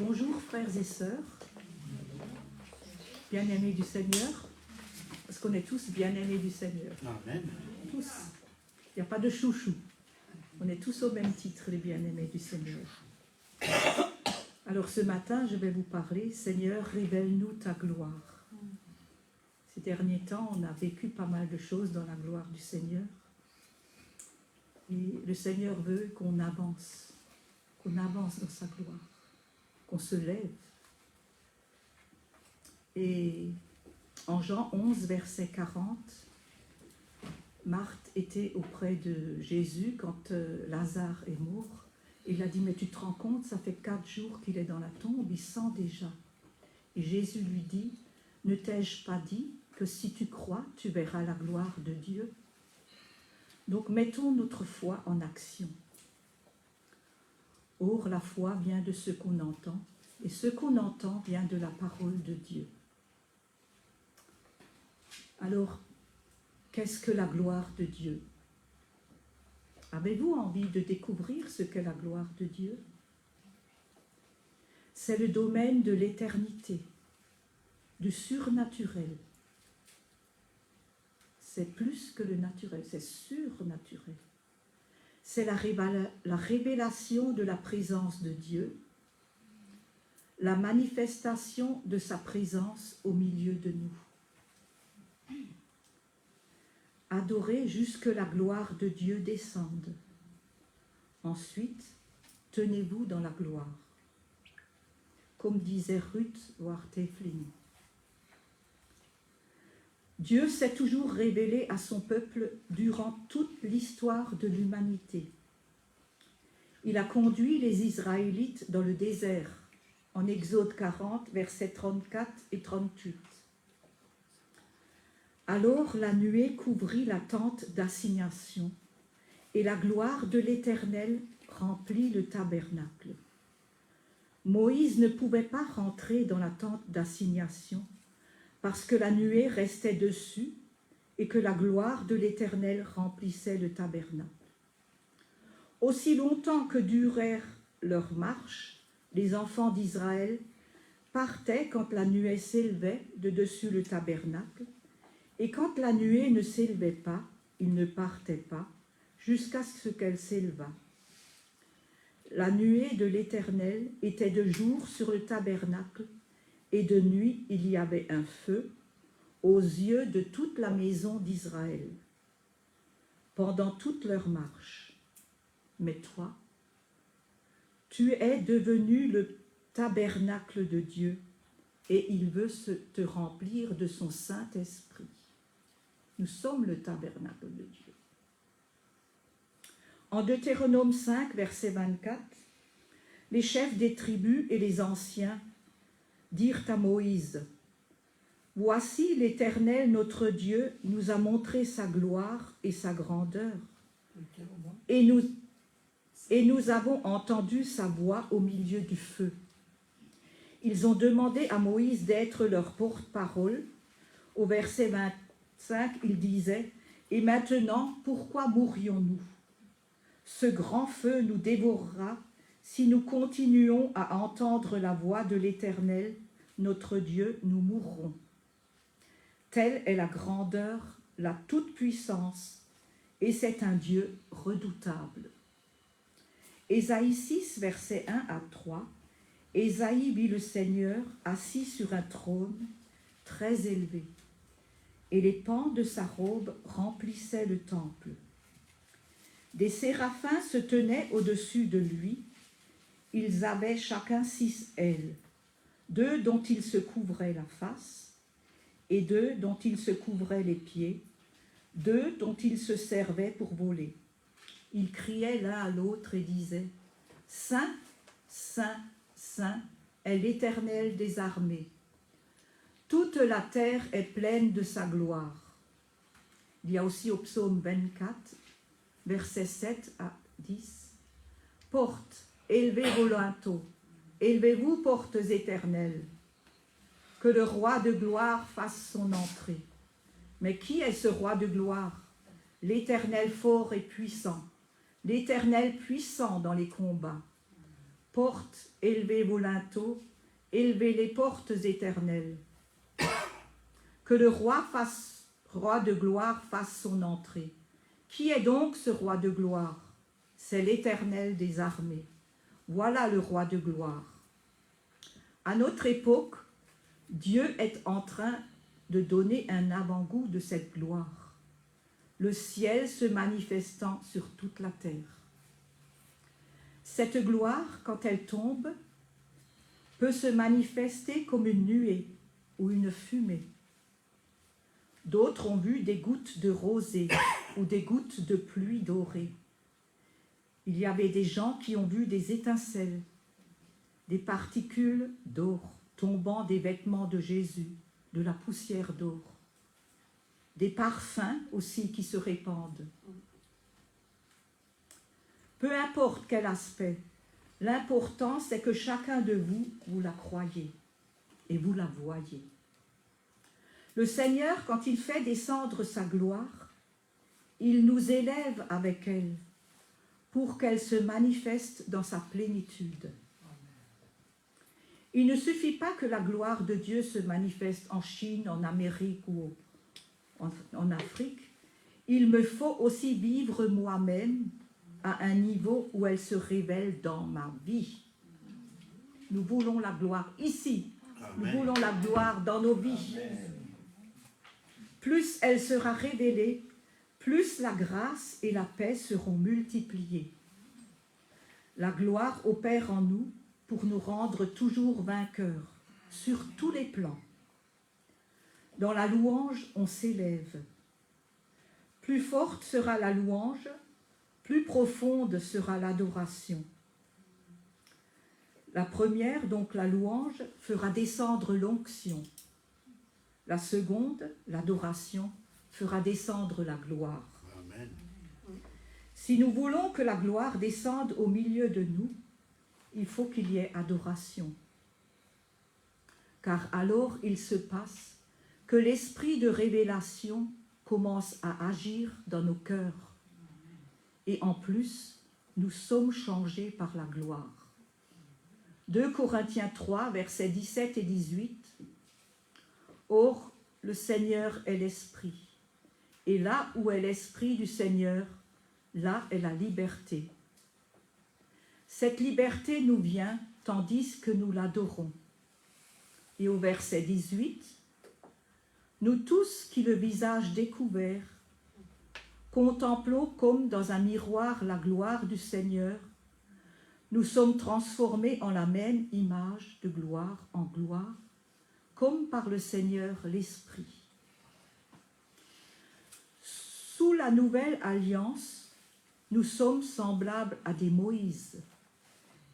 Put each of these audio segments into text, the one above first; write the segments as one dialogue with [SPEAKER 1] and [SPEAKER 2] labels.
[SPEAKER 1] Bonjour frères et sœurs, bien-aimés du Seigneur, parce qu'on est tous bien-aimés du Seigneur.
[SPEAKER 2] Amen.
[SPEAKER 1] Tous. Il n'y a pas de chouchou. On est tous au même titre, les bien-aimés du Seigneur. Alors ce matin, je vais vous parler, Seigneur, révèle-nous ta gloire. Ces derniers temps, on a vécu pas mal de choses dans la gloire du Seigneur. Et le Seigneur veut qu'on avance dans sa gloire, qu'on se lève. Et en Jean 11, verset 40, Marthe était auprès de Jésus quand Lazare est mort. Il a dit, mais tu te rends compte, ça fait 4 jours qu'il est dans la tombe, il sent déjà. Et Jésus lui dit, ne t'ai-je pas dit que si tu crois, tu verras la gloire de Dieu? Donc mettons notre foi en action. Or, la foi vient de ce qu'on entend, et ce qu'on entend vient de la parole de Dieu. Alors, qu'est-ce que la gloire de Dieu? Avez-vous envie de découvrir ce qu'est la gloire de Dieu? C'est le domaine de l'éternité, du surnaturel. C'est plus que le naturel, c'est surnaturel. C'est la révélation de la présence de Dieu, la manifestation de sa présence au milieu de nous. Adorez jusque la gloire de Dieu descende. Ensuite, tenez-vous dans la gloire. Comme disait Ruth Wartefling. Dieu s'est toujours révélé à son peuple durant toute l'histoire de l'humanité. Il a conduit les Israélites dans le désert, en Exode 40, versets 34 et 38. Alors la nuée couvrit la tente d'assignation, et la gloire de l'Éternel remplit le tabernacle. Moïse ne pouvait pas rentrer dans la tente d'assignation, parce que la nuée restait dessus et que la gloire de l'Éternel remplissait le tabernacle. Aussi longtemps que durèrent leurs marches, les enfants d'Israël partaient quand la nuée s'élevait de dessus le tabernacle, et quand la nuée ne s'élevait pas, ils ne partaient pas, jusqu'à ce qu'elle s'élevât. La nuée de l'Éternel était de jour sur le tabernacle, et de nuit il y avait un feu aux yeux de toute la maison d'Israël, pendant toute leur marche. Mais toi, tu es devenu le tabernacle de Dieu, et il veut te remplir de son Saint-Esprit. Nous sommes le tabernacle de Dieu. En Deutéronome 5, verset 24, les chefs des tribus et les anciens dirent à Moïse, « Voici l'Éternel notre Dieu nous a montré sa gloire et sa grandeur, et nous avons entendu sa voix au milieu du feu. » Ils ont demandé à Moïse d'être leur porte-parole. Au verset 25, il disait, « Et maintenant, pourquoi mourrions-nous? Ce grand feu nous dévorera si nous continuons à entendre la voix de l'Éternel, notre Dieu, nous mourrons. Telle est la grandeur, la toute-puissance, et c'est un Dieu redoutable. » Ésaïe 6, versets 1 à 3, Ésaïe vit le Seigneur assis sur un trône très élevé, et les pans de sa robe remplissaient le temple. Des séraphins se tenaient au-dessus de lui. Ils avaient chacun 6 ailes, 2 dont ils se couvraient la face, et 2 dont ils se couvraient les pieds, 2 dont ils se servaient pour voler. Ils criaient l'un à l'autre et disaient, « Saint, Saint, Saint est l'Éternel des armées. Toute la terre est pleine de sa gloire. » Il y a aussi au psaume 24, versets 7 à 10, « Portes, élevez vos linteaux, élevez-vous, portes éternelles, que le roi de gloire fasse son entrée. » Mais qui est ce roi de gloire? L'Éternel fort et puissant, l'Éternel puissant dans les combats. Portes, élevez vos linteaux, élevez les portes éternelles. Que le roi de gloire fasse son entrée. Qui est donc ce roi de gloire? C'est l'Éternel des armées. Voilà le roi de gloire. À notre époque, Dieu est en train de donner un avant-goût de cette gloire, le ciel se manifestant sur toute la terre. Cette gloire, quand elle tombe, peut se manifester comme une nuée ou une fumée. D'autres ont vu des gouttes de rosée ou des gouttes de pluie dorée. Il y avait des gens qui ont vu des étincelles, des particules d'or tombant des vêtements de Jésus, de la poussière d'or. Des parfums aussi qui se répandent. Peu importe quel aspect, l'important c'est que chacun de vous, vous la croyez et vous la voyez. Le Seigneur, quand il fait descendre sa gloire, il nous élève avec elle pour qu'elle se manifeste dans sa plénitude. Il ne suffit pas que la gloire de Dieu se manifeste en Chine, en Amérique ou en Afrique. Il me faut aussi vivre moi-même à un niveau où elle se révèle dans ma vie. Nous voulons la gloire ici. Amen. Nous voulons la gloire dans nos vies. Amen. Plus elle sera révélée, plus la grâce et la paix seront multipliées. La gloire opère en nous pour nous rendre toujours vainqueurs sur tous les plans. Dans la louange, on s'élève. Plus forte sera la louange, plus profonde sera l'adoration. La première, donc la louange, fera descendre l'onction. La seconde, l'adoration, fera descendre la gloire. Amen. Si nous voulons que la gloire descende au milieu de nous, il faut qu'il y ait adoration. Car alors il se passe que l'esprit de révélation commence à agir dans nos cœurs. Et en plus, nous sommes changés par la gloire. 2 Corinthiens 3, versets 17 et 18. Or, le Seigneur est l'Esprit. Et là où est l'Esprit du Seigneur, là est la liberté. Cette liberté nous vient tandis que nous l'adorons. Et au verset 18, nous tous qui le visage découvert, contemplons comme dans un miroir la gloire du Seigneur, nous sommes transformés en la même image de gloire en gloire, comme par le Seigneur l'Esprit. Sous la nouvelle alliance, nous sommes semblables à des Moïse,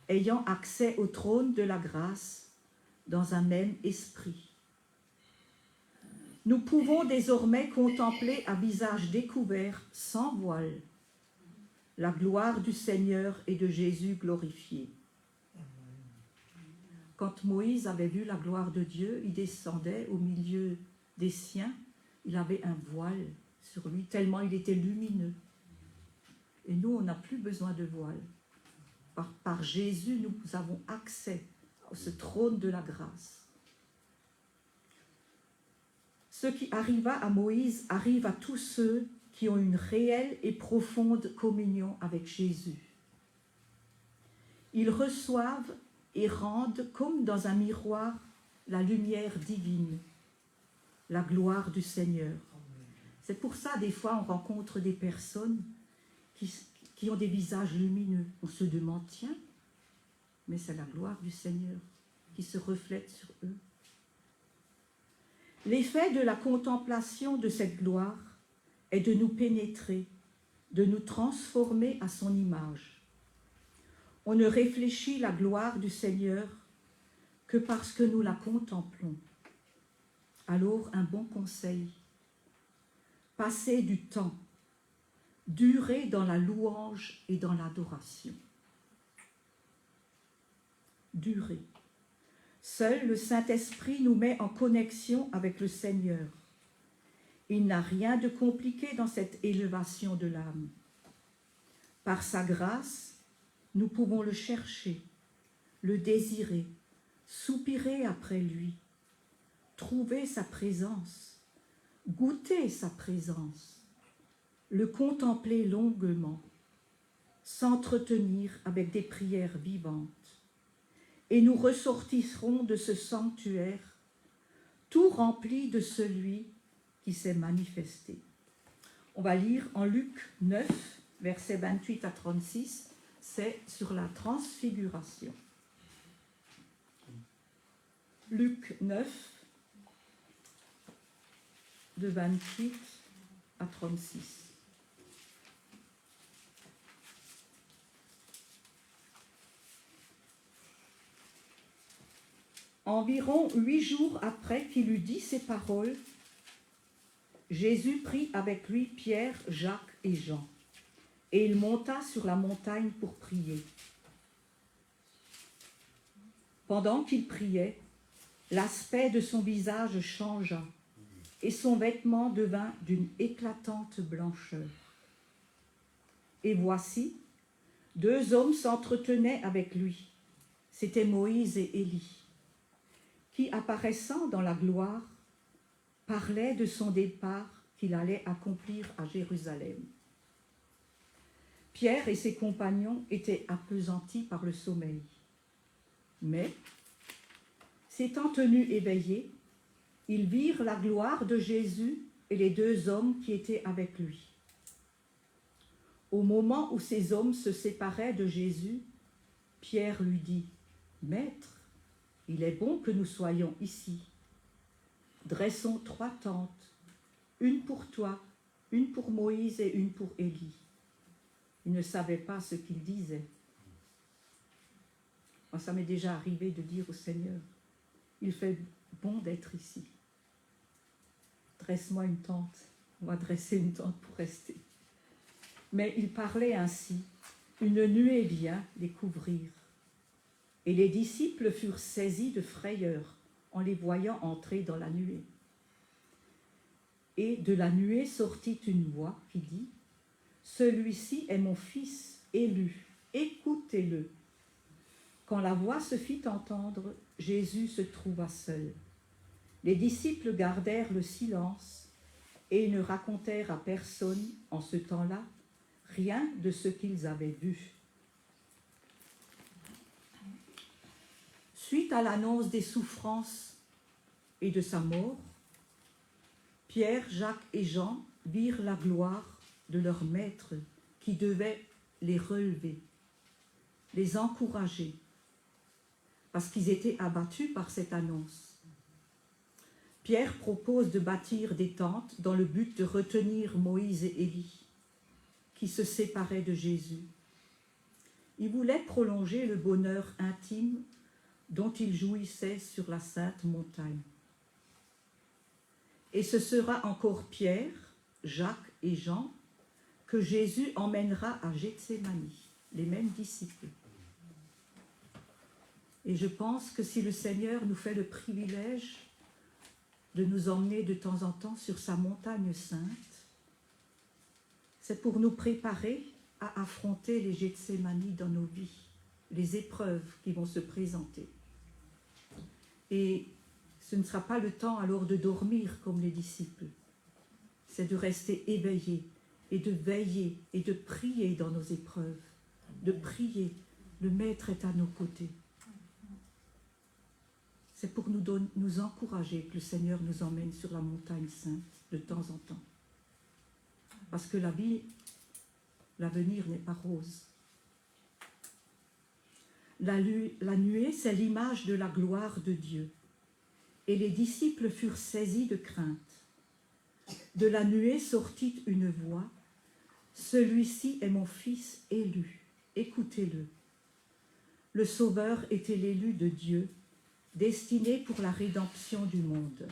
[SPEAKER 1] ayant accès au trône de la grâce dans un même esprit. Nous pouvons désormais contempler à visage découvert, sans voile, la gloire du Seigneur et de Jésus glorifié. Quand Moïse avait vu la gloire de Dieu, il descendait au milieu des siens, il avait un voile sur lui, tellement il était lumineux. Et nous, on n'a plus besoin de voile. Par Jésus, nous avons accès à ce trône de la grâce. Ce qui arriva à Moïse arrive à tous ceux qui ont une réelle et profonde communion avec Jésus. Ils reçoivent et rendent comme dans un miroir la lumière divine, la gloire du Seigneur. C'est pour ça, des fois, on rencontre des personnes qui ont des visages lumineux. On se demande, tiens, mais c'est la gloire du Seigneur qui se reflète sur eux. L'effet de la contemplation de cette gloire est de nous pénétrer, de nous transformer à son image. On ne réfléchit la gloire du Seigneur que parce que nous la contemplons. Alors, un bon conseil, passez du temps, durez dans la louange et dans l'adoration. Durez. Seul le Saint-Esprit nous met en connexion avec le Seigneur. Il n'a rien de compliqué dans cette élévation de l'âme. Par sa grâce, nous pouvons le chercher, le désirer, soupirer après lui, trouver sa présence, goûter sa présence, le contempler longuement, s'entretenir avec des prières vivantes. Et nous ressortirons de ce sanctuaire tout rempli de celui qui s'est manifesté. On va lire en Luc 9, versets 28 à 36, c'est sur la transfiguration. Luc 9, de 28 à 36. Environ 8 jours après qu'il eut dit ces paroles, Jésus prit avec lui Pierre, Jacques et Jean, et il monta sur la montagne pour prier. Pendant qu'il priait, l'aspect de son visage changea, et son vêtement devint d'une éclatante blancheur. Et voici, 2 hommes s'entretenaient avec lui, c'étaient Moïse et Élie, qui, apparaissant dans la gloire, parlait de son départ qu'il allait accomplir à Jérusalem. Pierre et ses compagnons étaient appesantis par le sommeil. Mais, s'étant tenus éveillés, ils virent la gloire de Jésus et les 2 hommes qui étaient avec lui. Au moment où ces hommes se séparaient de Jésus, Pierre lui dit, « Maître, il est bon que nous soyons ici. Dressons 3 tentes, une pour toi, une pour Moïse et une pour Élie. » Il ne savait pas ce qu'il disait. Moi, ça m'est déjà arrivé de dire au Seigneur, il fait bon d'être ici. Dresse-moi une tente. On va dresser une tente pour rester. Mais il parlait ainsi. Une nuée vient les couvrir. Et les disciples furent saisis de frayeur en les voyant entrer dans la nuée. Et de la nuée sortit une voix qui dit, « Celui-ci est mon fils élu, écoutez-le. » Quand la voix se fit entendre, Jésus se trouva seul. Les disciples gardèrent le silence et ne racontèrent à personne en ce temps-là rien de ce qu'ils avaient vu. Suite à l'annonce des souffrances et de sa mort, Pierre, Jacques et Jean virent la gloire de leur maître qui devait les relever, les encourager, parce qu'ils étaient abattus par cette annonce. Pierre propose de bâtir des tentes dans le but de retenir Moïse et Élie, qui se séparaient de Jésus. Il voulait prolonger le bonheur intime dont il jouissait sur la sainte montagne. Et ce sera encore Pierre, Jacques et Jean que Jésus emmènera à Gethsémani, les mêmes disciples. Et je pense que si le Seigneur nous fait le privilège de nous emmener de temps en temps sur sa montagne sainte, c'est pour nous préparer à affronter les Gethsémani dans nos vies, les épreuves qui vont se présenter. Et ce ne sera pas le temps alors de dormir comme les disciples, c'est de rester éveillés et de veiller et de prier dans nos épreuves, de prier, le Maître est à nos côtés. C'est pour nous encourager que le Seigneur nous emmène sur la montagne sainte de temps en temps. Parce que la vie, l'avenir n'est pas rose. La nuée, c'est l'image de la gloire de Dieu. Et les disciples furent saisis de crainte. De la nuée sortit une voix, « Celui-ci est mon fils élu, écoutez-le. » Le Sauveur était l'élu de Dieu, destiné pour la rédemption du monde.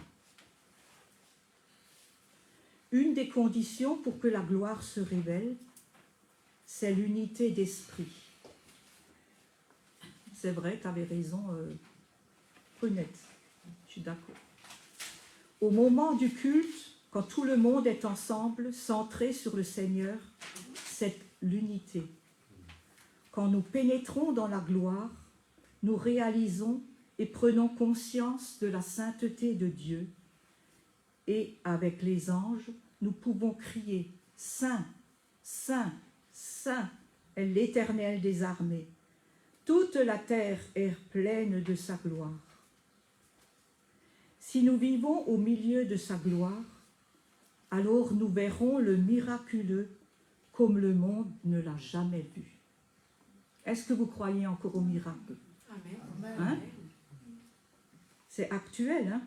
[SPEAKER 1] Une des conditions pour que la gloire se révèle, c'est l'unité d'esprit. C'est vrai, tu avais raison, Prunette, je suis d'accord. Au moment du culte, quand tout le monde est ensemble, centré sur le Seigneur, c'est l'unité. Quand nous pénétrons dans la gloire, nous réalisons et prenons conscience de la sainteté de Dieu. Et avec les anges, nous pouvons crier « Saint, Saint, Saint est l'Éternel des armées. Toute la terre est pleine de sa gloire. » Si nous vivons au milieu de sa gloire, alors nous verrons le miraculeux comme le monde ne l'a jamais vu. Est-ce que vous croyez encore au miracle? Hein? C'est actuel, hein?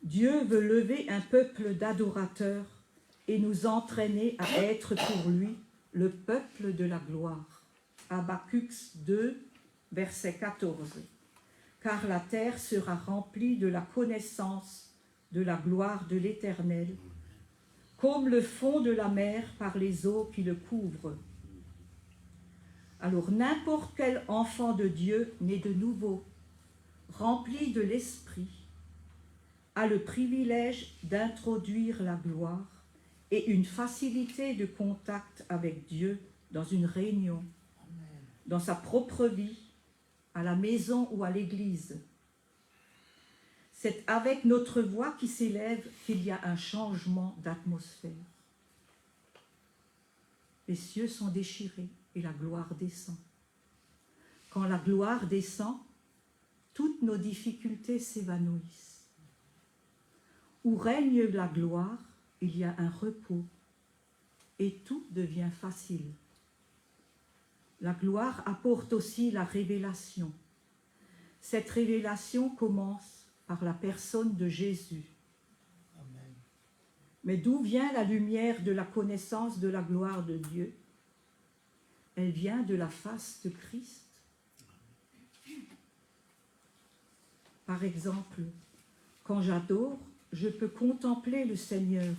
[SPEAKER 1] Dieu veut lever un peuple d'adorateurs et nous entraîner à être pour lui le peuple de la gloire. Habakkuk 2, verset 14. Car la terre sera remplie de la connaissance de la gloire de l'Éternel, comme le fond de la mer par les eaux qui le couvrent. Alors n'importe quel enfant de Dieu né de nouveau, rempli de l'Esprit, a le privilège d'introduire la gloire et une facilité de contact avec Dieu dans une réunion, dans sa propre vie, à la maison ou à l'église. C'est avec notre voix qui s'élève qu'il y a un changement d'atmosphère. Les cieux sont déchirés et la gloire descend. Quand la gloire descend, toutes nos difficultés s'évanouissent. Où règne la gloire, il y a un repos et tout devient facile. La gloire apporte aussi la révélation. Cette révélation commence par la personne de Jésus. Amen. Mais d'où vient la lumière de la connaissance de la gloire de Dieu? Elle vient de la face de Christ. Par exemple, quand j'adore, je peux contempler le Seigneur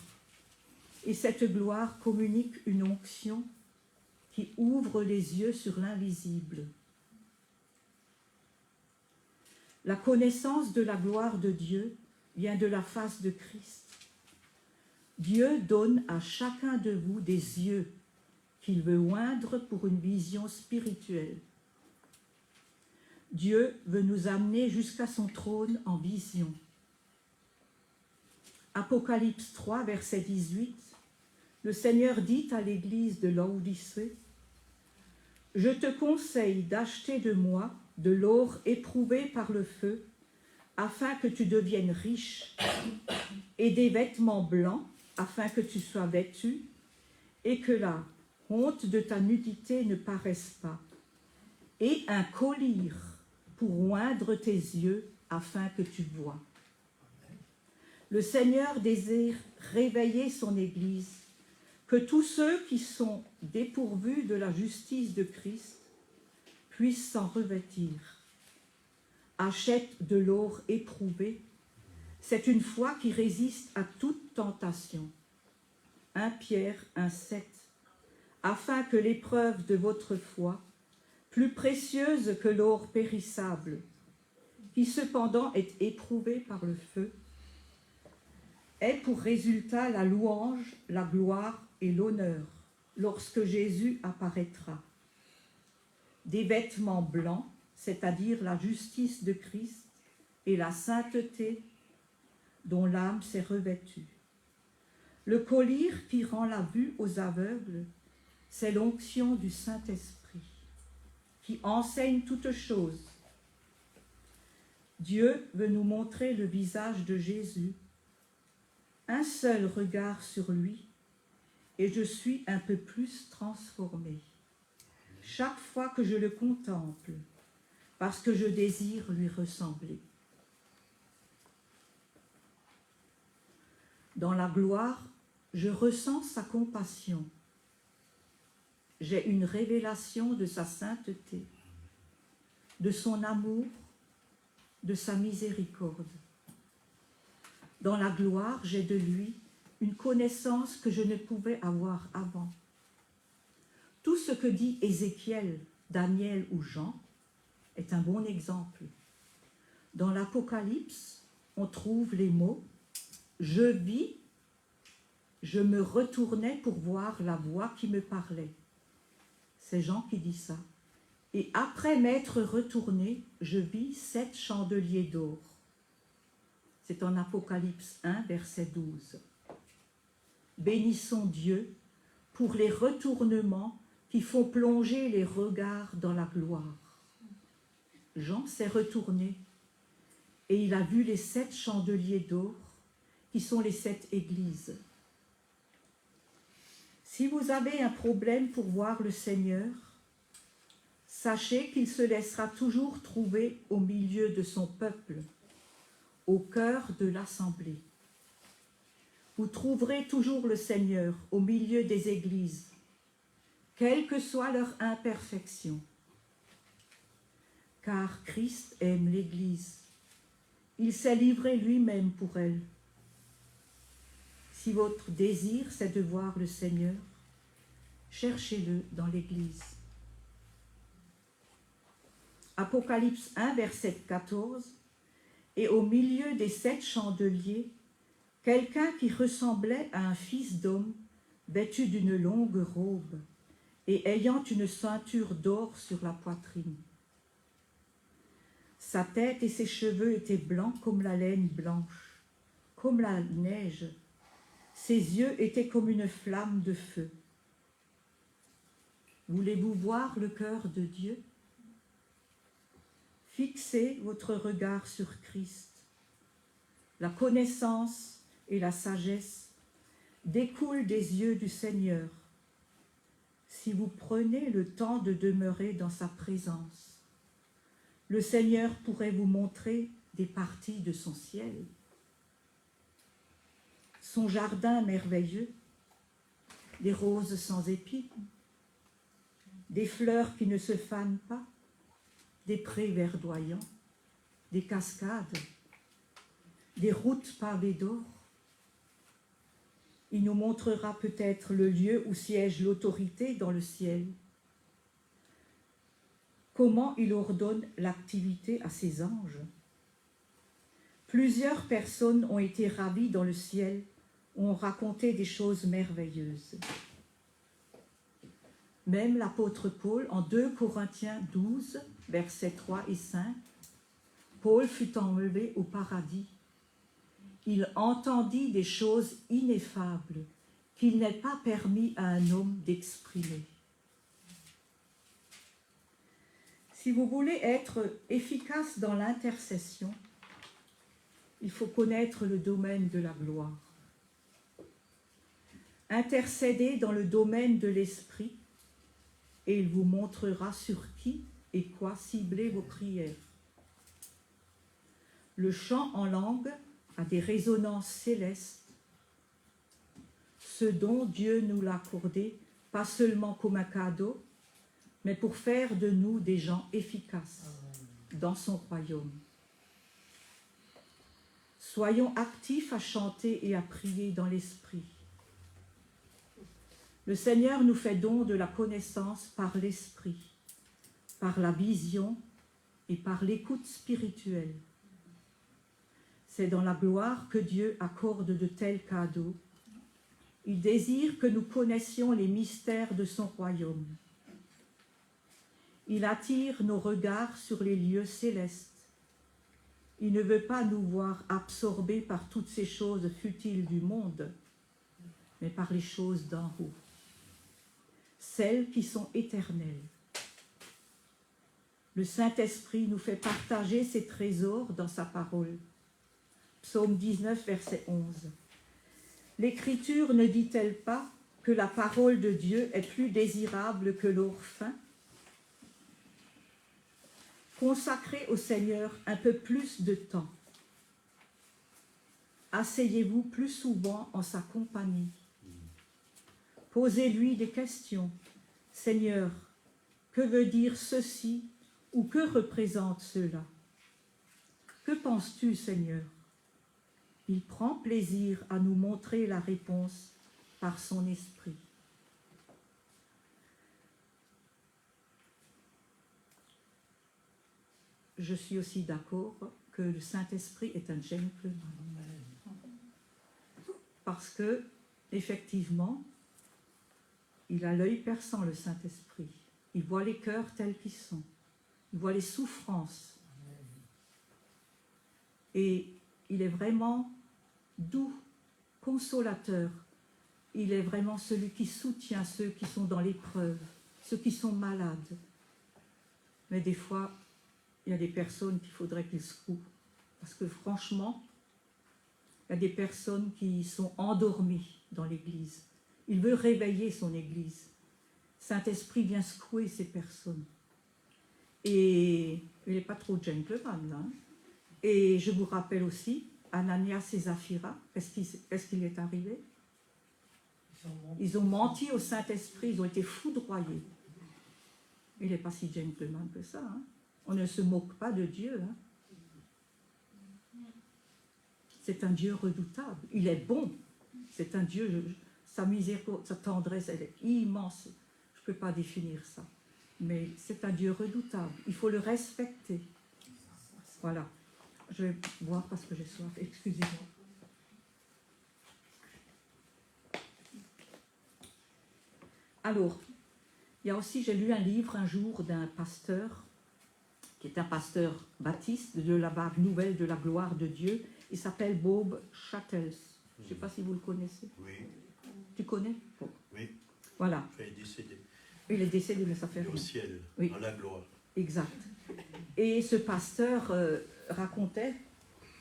[SPEAKER 1] et cette gloire communique une onction qui ouvre les yeux sur l'invisible. La connaissance de la gloire de Dieu vient de la face de Christ. Dieu donne à chacun de vous des yeux qu'il veut oindre pour une vision spirituelle. Dieu veut nous amener jusqu'à son trône en vision. Apocalypse 3, verset 18, le Seigneur dit à l'église de Laodicée: « Je te conseille d'acheter de moi de l'or éprouvé par le feu, afin que tu deviennes riche, et des vêtements blancs, afin que tu sois vêtu, et que la honte de ta nudité ne paraisse pas, et un collier pour oindre tes yeux, afin que tu vois. » Le Seigneur désire réveiller son Église, que tous ceux qui sont dépourvus de la justice de Christ puissent s'en revêtir. Achète de l'or éprouvé, c'est une foi qui résiste à toute tentation. 1 Pierre 1,7, afin que l'épreuve de votre foi, plus précieuse que l'or périssable, qui cependant est éprouvé par le feu, ait pour résultat la louange, la gloire et l'honneur lorsque Jésus apparaîtra. Des vêtements blancs, c'est-à-dire la justice de Christ et la sainteté dont l'âme s'est revêtue. Le collier qui rend la vue aux aveugles, c'est l'onction du Saint-Esprit, qui enseigne toutes choses. Dieu veut nous montrer le visage de Jésus. Un seul regard sur lui, et je suis un peu plus transformée. Chaque fois que je le contemple, parce que je désire lui ressembler. Dans la gloire, je ressens sa compassion. J'ai une révélation de sa sainteté, de son amour, de sa miséricorde. Dans la gloire, j'ai de lui une connaissance que je ne pouvais avoir avant. Tout ce que dit Ézéchiel, Daniel ou Jean est un bon exemple. Dans l'Apocalypse, on trouve les mots « Je vis, je me retournais pour voir la voix qui me parlait ». C'est Jean qui dit ça. Et après m'être retourné, je vis 7 chandeliers d'or. C'est en Apocalypse 1, verset 12. Bénissons Dieu pour les retournements qui font plonger les regards dans la gloire. Jean s'est retourné et il a vu les 7 chandeliers d'or qui sont les 7 églises. Si vous avez un problème pour voir le Seigneur, sachez qu'il se laissera toujours trouver au milieu de son peuple, au cœur de l'assemblée. Vous trouverez toujours le Seigneur au milieu des églises, quelle que soit leur imperfection. Car Christ aime l'Église. Il s'est livré lui-même pour elle. Si votre désir, c'est de voir le Seigneur, cherchez-le dans l'Église. Apocalypse 1, verset 14. Et au milieu des 7 chandeliers, quelqu'un qui ressemblait à un fils d'homme, vêtu d'une longue robe et ayant une ceinture d'or sur la poitrine. Sa tête et ses cheveux étaient blancs comme la laine blanche, comme la neige. Ses yeux étaient comme une flamme de feu. Voulez-vous voir le cœur de Dieu? Fixez votre regard sur Christ. La connaissance et la sagesse découlent des yeux du Seigneur. Si vous prenez le temps de demeurer dans sa présence, le Seigneur pourrait vous montrer des parties de son ciel, son jardin merveilleux, des roses sans épines, des fleurs qui ne se fanent pas, des prés verdoyants, des cascades, des routes pavées d'or. Il nous montrera peut-être le lieu où siège l'autorité dans le ciel. Comment il ordonne l'activité à ses anges. Plusieurs personnes ont été ravies dans le ciel, ont raconté des choses merveilleuses. Même l'apôtre Paul, en 2 Corinthiens 12, versets 3 et 5, Paul fut enlevé au paradis. Il entendit des choses ineffables qu'il n'est pas permis à un homme d'exprimer. Si vous voulez être efficace dans l'intercession, il faut connaître le domaine de la gloire. Intercédez dans le domaine de l'esprit et il vous montrera sur qui et quoi cibler vos prières. Le chant en langue a des résonances célestes, ce dont Dieu nous l'a accordé, pas seulement comme un cadeau, mais pour faire de nous des gens efficaces dans son royaume. Soyons actifs à chanter et à prier dans l'esprit. Le Seigneur nous fait don de la connaissance par l'esprit, par la vision et par l'écoute spirituelle. C'est dans la gloire que Dieu accorde de tels cadeaux. Il désire que nous connaissions les mystères de son royaume. Il attire nos regards sur les lieux célestes. Il ne veut pas nous voir absorbés par toutes ces choses futiles du monde, mais par les choses d'en haut, celles qui sont éternelles. Le Saint-Esprit nous fait partager ses trésors dans sa parole. Psaume 19, verset 11. L'Écriture ne dit-elle pas que la parole de Dieu est plus désirable que l'or fin? Consacrez au Seigneur un peu plus de temps. Asseyez-vous plus souvent en sa compagnie. Posez-lui des questions. Seigneur, que veut dire ceci ou que représente cela? Que penses-tu, Seigneur? Il prend plaisir à nous montrer la réponse par son esprit. Je suis aussi d'accord que le Saint-Esprit est un gentleman. Parce que, effectivement, il a l'œil perçant, le Saint-Esprit. Il voit les cœurs tels qu'ils sont. Il voit les souffrances. Et il est vraiment doux, consolateur. Il est vraiment celui qui soutient ceux qui sont dans l'épreuve, ceux qui sont malades. Mais des fois, il y a des personnes qu'il faudrait qu'ils secouent. Parce que franchement, il y a des personnes qui sont endormies dans l'Église. Il veut réveiller son Église. Saint-Esprit vient secouer ces personnes. Et il n'est pas trop gentleman, là. Et je vous rappelle aussi, Ananias et Saphira, qu'est-ce qu'il est arrivé? Ils ont menti au Saint-Esprit, ils ont été foudroyés. Il n'est pas si gentleman que ça. Hein. On ne se moque pas de Dieu. Hein. C'est un Dieu redoutable. Il est bon. C'est un Dieu, sa miséricorde, sa tendresse, elle est immense. Je ne peux pas définir ça. Mais c'est un Dieu redoutable. Il faut le respecter. Voilà. Je vais boire parce que j'ai soif. Excusez-moi. Alors, il y a aussi, j'ai lu un livre un jour d'un pasteur, qui est un pasteur baptiste de la vague nouvelle de la gloire de Dieu. Il s'appelle Bob Shattles. Je ne sais pas si vous le connaissez.
[SPEAKER 2] Oui.
[SPEAKER 1] Tu connais? Bon.
[SPEAKER 2] Oui.
[SPEAKER 1] Voilà.
[SPEAKER 2] Il est décédé.
[SPEAKER 1] Il est décédé, mais ça fait rien.
[SPEAKER 2] Au ciel,
[SPEAKER 1] oui.
[SPEAKER 2] à la gloire.
[SPEAKER 1] Exact. Et ce pasteur racontait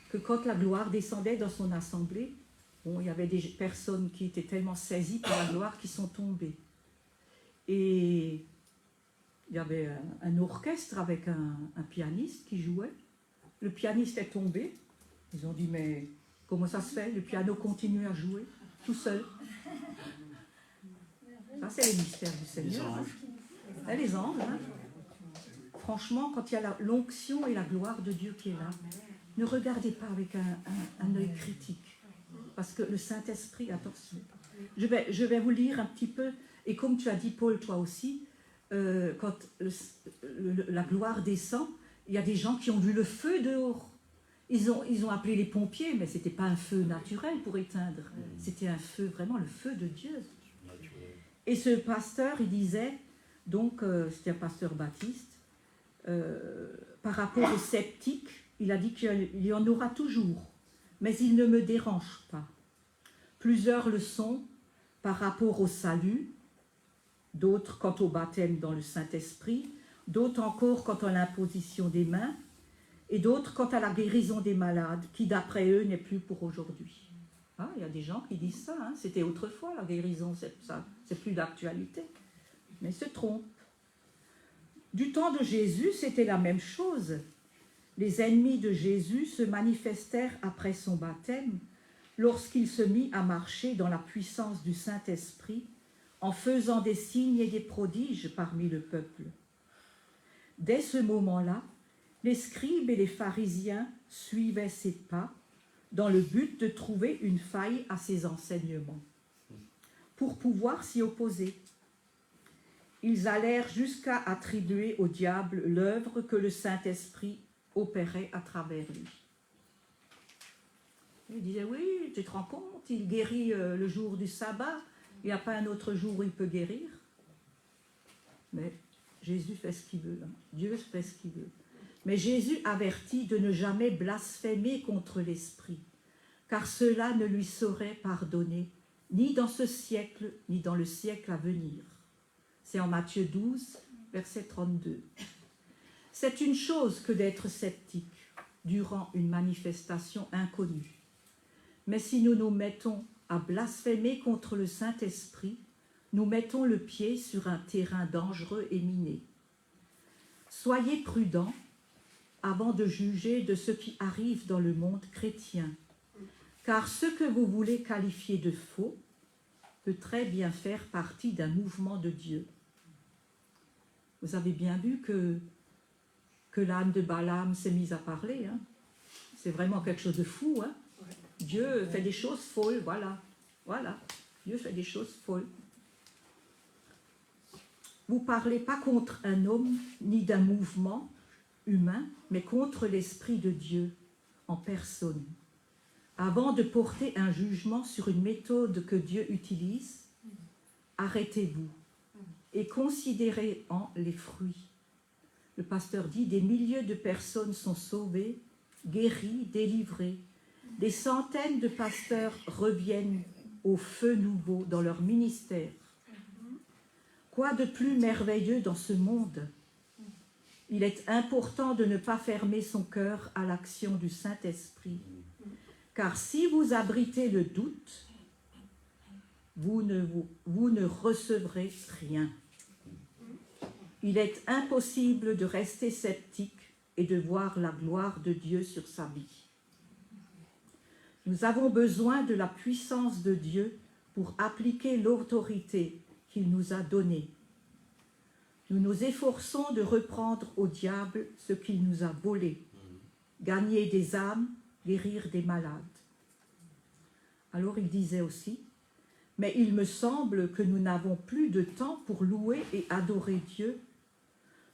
[SPEAKER 1] que quand la gloire descendait dans son assemblée, bon, il y avait des personnes qui étaient tellement saisies par la gloire qui sont tombées. Et il y avait un orchestre avec un pianiste qui jouait. Le pianiste est tombé. Ils ont dit, mais comment ça se fait? Le piano continue à jouer tout seul. Ça, c'est les mystères du Seigneur. Les anges. Hein. Les anges. Hein. Franchement, quand il y a l'onction et la gloire de Dieu qui est là, ne regardez pas avec un œil critique. Parce que le Saint-Esprit, attention. Je vais vous lire un petit peu. Et comme tu as dit, Paul, toi aussi, quand la gloire descend, il y a des gens qui ont vu le feu dehors. Ils ont appelé les pompiers, mais ce n'était pas un feu naturel pour éteindre. C'était un feu, vraiment le feu de Dieu. Et ce pasteur, il disait, donc, c'était un pasteur baptiste, par rapport aux sceptiques, il a dit qu'il y en aura toujours, mais ils ne me dérangent pas. Plusieurs le sont par rapport au salut, d'autres quant au baptême dans le Saint-Esprit, d'autres encore quant à l'imposition des mains, et d'autres quant à la guérison des malades, qui d'après eux n'est plus pour aujourd'hui. Ah, il y a des gens qui disent ça, hein. C'était autrefois la guérison, c'est plus d'actualité. Mais ils se trompent. Du temps de Jésus, c'était la même chose. Les ennemis de Jésus se manifestèrent après son baptême, lorsqu'il se mit à marcher dans la puissance du Saint-Esprit, en faisant des signes et des prodiges parmi le peuple. Dès ce moment-là, les scribes et les pharisiens suivaient ses pas dans le but de trouver une faille à ses enseignements, pour pouvoir s'y opposer. Ils allèrent jusqu'à attribuer au diable l'œuvre que le Saint-Esprit opérait à travers lui. Ils disaient, oui, tu te rends compte, il guérit le jour du sabbat, il n'y a pas un autre jour où il peut guérir. Mais Jésus fait ce qu'il veut, hein. Dieu fait ce qu'il veut. Mais Jésus avertit de ne jamais blasphémer contre l'Esprit, car cela ne lui serait pardonné, ni dans ce siècle, ni dans le siècle à venir. C'est en Matthieu 12, verset 32. C'est une chose que d'être sceptique durant une manifestation inconnue. Mais si nous nous mettons à blasphémer contre le Saint-Esprit, nous mettons le pied sur un terrain dangereux et miné. Soyez prudents avant de juger de ce qui arrive dans le monde chrétien, car ce que vous voulez qualifier de faux peut très bien faire partie d'un mouvement de Dieu. Vous avez bien vu que l'âne de Balaam s'est mise à parler. Hein. C'est vraiment quelque chose de fou. Hein. Dieu fait des choses folles, voilà. Voilà, Dieu fait des choses folles. Vous ne parlez pas contre un homme ni d'un mouvement humain, mais contre l'Esprit de Dieu en personne. Avant de porter un jugement sur une méthode que Dieu utilise, arrêtez-vous et considérez-en les fruits. Le pasteur dit, des milliers de personnes sont sauvées, guéries, délivrées. Des centaines de pasteurs reviennent au feu nouveau dans leur ministère. Quoi de plus merveilleux dans ce monde? Il est important de ne pas fermer son cœur à l'action du Saint-Esprit. Car si vous abritez le doute, vous ne recevrez rien. Il est impossible de rester sceptique et de voir la gloire de Dieu sur sa vie. Nous avons besoin de la puissance de Dieu pour appliquer l'autorité qu'il nous a donnée. Nous nous efforçons de reprendre au diable ce qu'il nous a volé, gagner des âmes, guérir des malades. Alors il disait aussi, mais il me semble que nous n'avons plus de temps pour louer et adorer Dieu.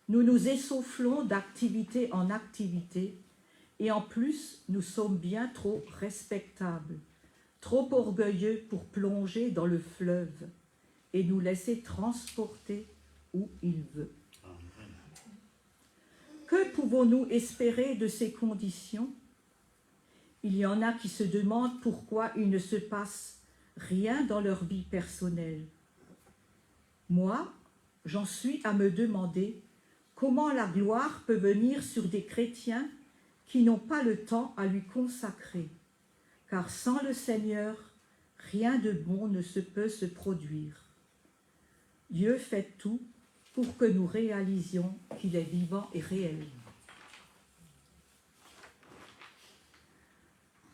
[SPEAKER 1] Nous nous essoufflons d'activité en activité et en plus nous sommes bien trop respectables, trop orgueilleux pour plonger dans le fleuve et nous laisser transporter où il veut. Que pouvons-nous espérer de ces conditions? Il y en a qui se demandent pourquoi il ne se passe rien dans leur vie personnelle. Moi, j'en suis à me demander comment la gloire peut venir sur des chrétiens qui n'ont pas le temps à lui consacrer, car sans le Seigneur, rien de bon ne peut se produire. Dieu fait tout pour que nous réalisions qu'il est vivant et réel.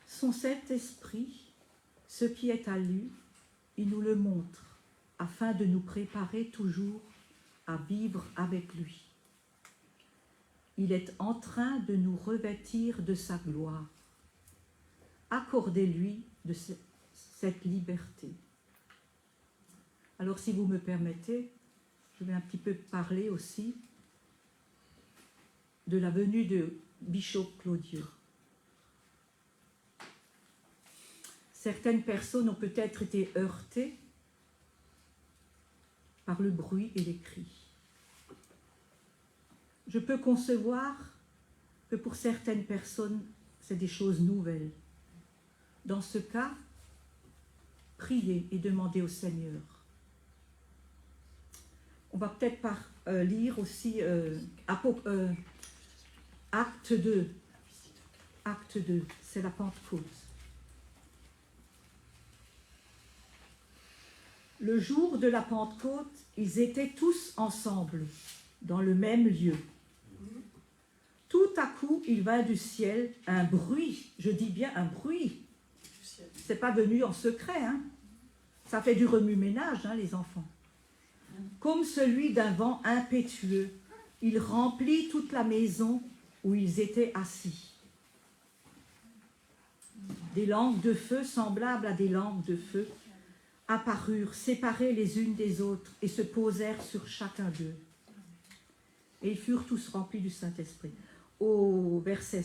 [SPEAKER 1] Son Saint-Esprit, ce qui est à lui, il nous le montre, afin de nous préparer toujours à vivre avec lui. Il est en train de nous revêtir de sa gloire. Accordez-lui de cette liberté. Alors, si vous me permettez, je vais un petit peu parler aussi de la venue de Bishop Claudio. Certaines personnes ont peut-être été heurtées par le bruit et les cris. Je peux concevoir que pour certaines personnes, c'est des choses nouvelles. Dans ce cas, priez et demandez au Seigneur. On va peut-être lire aussi Acte 2. Acte 2, c'est la Pentecôte. Le jour de la Pentecôte, ils étaient tous ensemble, dans le même lieu. Tout à coup, il vint du ciel un bruit, je dis bien un bruit. C'est pas venu en secret, hein. Ça fait du remue-ménage, hein, les enfants. Comme celui d'un vent impétueux, il remplit toute la maison où ils étaient assis. Des langues de feu semblables à des langues de feu apparurent, séparées les unes des autres, et se posèrent sur chacun d'eux. Et ils furent tous remplis du Saint-Esprit. Au verset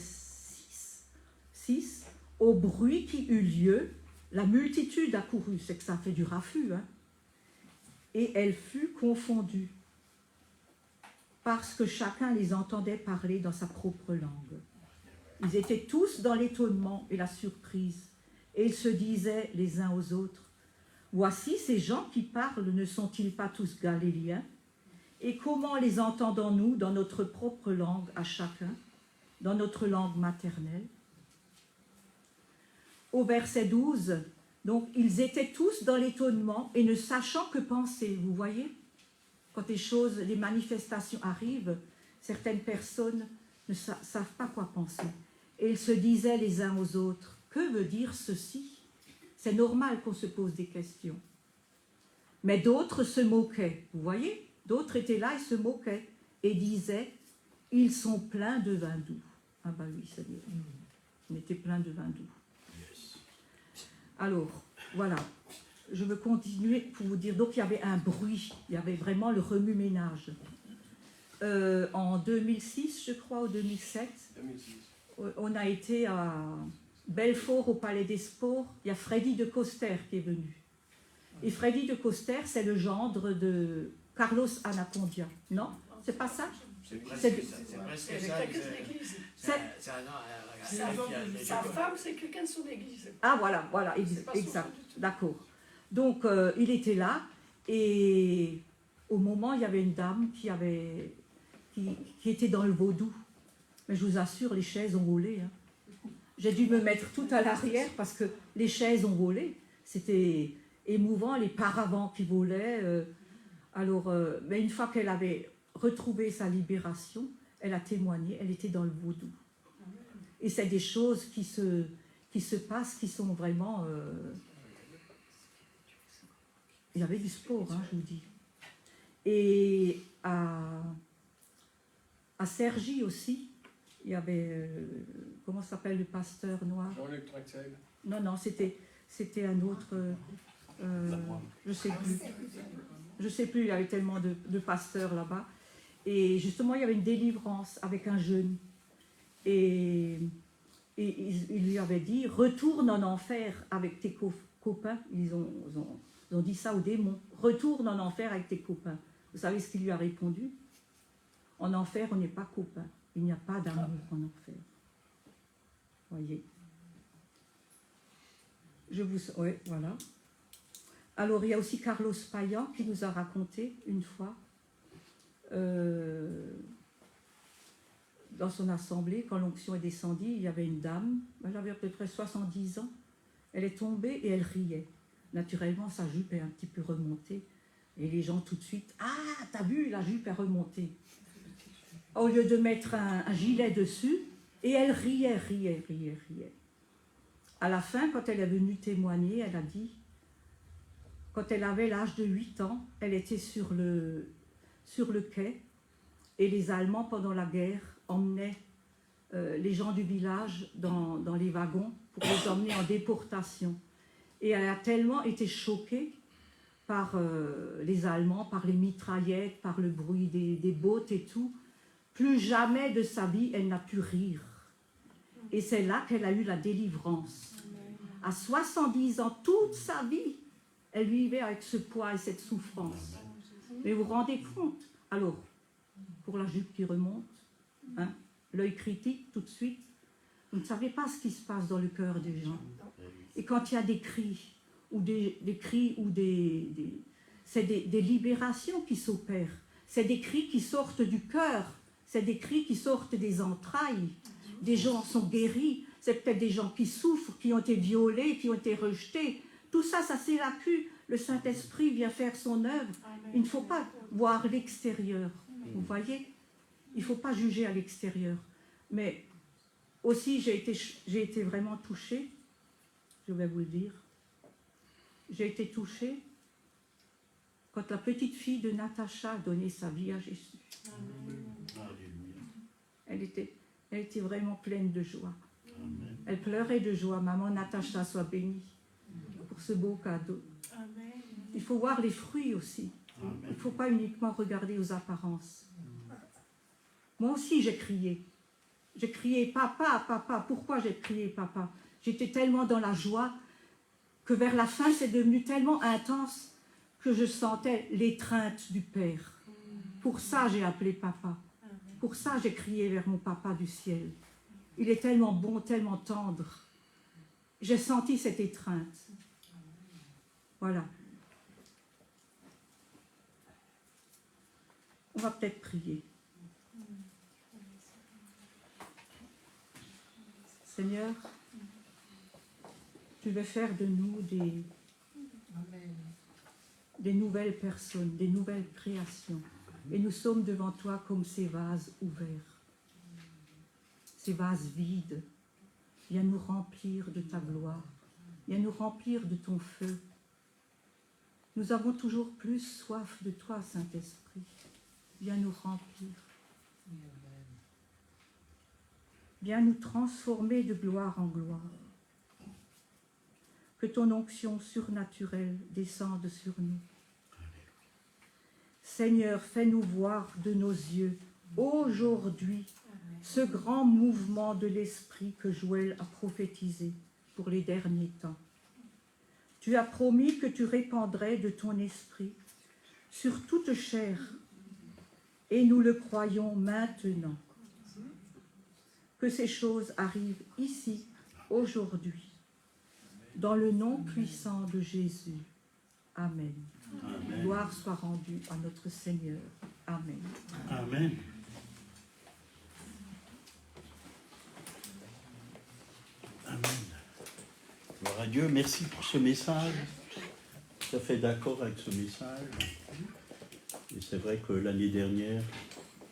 [SPEAKER 1] 6, au bruit qui eut lieu, la multitude accourut, c'est que ça fait du raffut, hein, et elle fut confondue, parce que chacun les entendait parler dans sa propre langue. Ils étaient tous dans l'étonnement et la surprise, et ils se disaient les uns aux autres, « Voici ces gens qui parlent, ne sont-ils pas tous galiléens? Et comment les entendons-nous dans notre propre langue à chacun, dans notre langue maternelle ?» Au verset 12, donc ils étaient tous dans l'étonnement et ne sachant que penser. Vous voyez, quand les manifestations arrivent, certaines personnes ne savent pas quoi penser. Et ils se disaient les uns aux autres, « Que veut dire ceci ?» C'est normal qu'on se pose des questions. Mais d'autres se moquaient, vous voyez, d'autres étaient là et se moquaient et disaient, « Ils sont pleins de vin doux. » Ah ben oui, ça dit, on était plein de vin doux. Alors, voilà, je veux continuer pour vous dire, donc il y avait un bruit, il y avait vraiment le remue-ménage. En 2006, je crois, ou 2007,
[SPEAKER 2] 2006.
[SPEAKER 1] On a été à Belfort, au Palais des Sports, il y a Freddy de Coster qui est venu. Et Freddy de Coster, c'est le gendre de Carlos Anacondia. Non, c'est pas ça?
[SPEAKER 2] C'est presque
[SPEAKER 1] C'est-
[SPEAKER 2] ça. C'est presque
[SPEAKER 3] Elle est
[SPEAKER 2] ça.
[SPEAKER 3] quelqu'un de l'église.
[SPEAKER 2] Sa
[SPEAKER 3] Sa femme, c'est quelqu'un de son église.
[SPEAKER 1] Ah voilà,
[SPEAKER 3] C'est pas son
[SPEAKER 1] exact,
[SPEAKER 3] nom du tout.
[SPEAKER 1] d'accord. Donc il était là et au moment il y avait une dame qui était dans le vaudou. Mais je vous assure, les chaises ont volé. Hein. J'ai dû me mettre tout à l'arrière parce que les chaises ont volé. C'était émouvant, les paravents qui volaient. Mais une fois qu'elle avait retrouvé sa libération, elle a témoigné, elle était dans le vaudou. Et c'est des choses qui se passent, qui sont vraiment... Il y avait du sport, hein, je vous dis. Et à Cergy aussi, il y avait... comment s'appelle le pasteur noir?
[SPEAKER 4] Jean-Luc Traxel.
[SPEAKER 1] Non, c'était un autre... je sais plus. Je sais plus, il y avait tellement de pasteurs là-bas. Et justement, il y avait une délivrance avec un jeune. Et il lui avait dit, retourne en enfer avec tes copains. Ils ont dit ça aux démons. Retourne en enfer avec tes copains. Vous savez ce qu'il lui a répondu? En enfer, on n'est pas copains. Il n'y a pas d'amour en enfer. Voyez. Oui, voilà. Alors, il y a aussi Carlos Payan qui nous a raconté une fois, dans son assemblée, quand l'onction est descendue, il y avait une dame, elle avait à peu près 70 ans, elle est tombée et elle riait. Naturellement, sa jupe est un petit peu remontée. Et les gens tout de suite, « Ah, t'as vu, la jupe est remontée !» Au lieu de mettre un gilet dessus, et elle riait. À la fin, quand elle est venue témoigner, elle a dit, quand elle avait l'âge de 8 ans, elle était sur le quai, et les Allemands, pendant la guerre, emmenaient les gens du village dans les wagons pour les emmener en déportation. Et elle a tellement été choquée par les Allemands, par les mitraillettes, par le bruit des bottes et tout. Plus jamais de sa vie, elle n'a pu rire. Et c'est là qu'elle a eu la délivrance. À 70 ans, toute sa vie, elle vivait avec ce poids et cette souffrance. Mais vous vous rendez compte? Alors, pour la jupe qui remonte, hein, l'œil critique tout de suite, vous ne savez pas ce qui se passe dans le cœur des gens. Et quand il y a des cris, c'est des libérations qui s'opèrent. C'est des cris qui sortent du cœur. C'est des cris qui sortent des entrailles. Des gens sont guéris. C'est peut-être des gens qui souffrent, qui ont été violés, qui ont été rejetés. Tout ça, ça s'évacue. Le Saint-Esprit vient faire son œuvre. Il ne faut pas voir l'extérieur. Vous voyez? Il ne faut pas juger à l'extérieur. Mais aussi, j'ai été vraiment touchée. Je vais vous le dire. J'ai été touchée quand la petite fille de Natacha a donné sa vie à Jésus. Elle était vraiment pleine de joie. Amen. Elle pleurait de joie. Maman Natacha, soit bénie pour ce beau cadeau. Amen. Il faut voir les fruits aussi. Amen. Il ne faut pas uniquement regarder aux apparences. Moi aussi, j'ai crié. J'ai crié, papa, papa. Pourquoi j'ai crié, papa? J'étais tellement dans la joie que vers la fin, c'est devenu tellement intense que je sentais l'étreinte du Père. Pour ça, j'ai appelé papa. Pour ça, j'ai crié vers mon papa du ciel. Il est tellement bon, tellement tendre. J'ai senti cette étreinte. Voilà. On va peut-être prier. Seigneur, tu veux faire de nous des nouvelles personnes, des nouvelles créations. Et nous sommes devant toi comme ces vases ouverts, ces vases vides. Viens nous remplir de ta gloire, viens nous remplir de ton feu. Nous avons toujours plus soif de toi, Saint-Esprit. Viens nous remplir. Viens nous transformer de gloire en gloire. Que ton onction surnaturelle descende sur nous. Seigneur, fais-nous voir de nos yeux aujourd'hui ce grand mouvement de l'Esprit que Joël a prophétisé pour les derniers temps. Tu as promis que tu répandrais de ton Esprit sur toute chair, et nous le croyons maintenant. Que ces choses arrivent ici, aujourd'hui, dans le nom puissant de Jésus. Amen.
[SPEAKER 2] Amen.
[SPEAKER 1] Gloire soit rendue à notre Seigneur. Amen.
[SPEAKER 2] Amen. Amen. Gloire à Dieu. Merci pour ce message. Tout à fait d'accord avec ce message. Et c'est vrai que l'année dernière,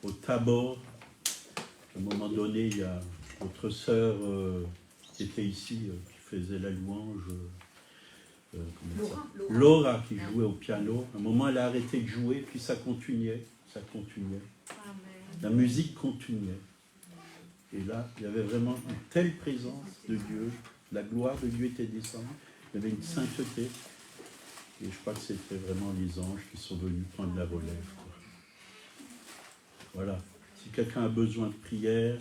[SPEAKER 2] au Tabor, à un moment donné, il y a notre sœur qui était ici, qui faisait la louange, Laura, qui jouait au piano. À un moment, elle a arrêté de jouer, puis ça continuait, ça continuait. La musique continuait. Et là, il y avait vraiment une telle présence de Dieu, la gloire de Dieu était descendue, il y avait une sainteté. Et je crois que c'était vraiment les anges qui sont venus prendre la relève, quoi. Voilà. Si quelqu'un a besoin de prière,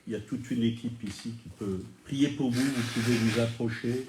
[SPEAKER 2] il y a toute une équipe ici qui peut prier pour vous. Vous pouvez vous approcher.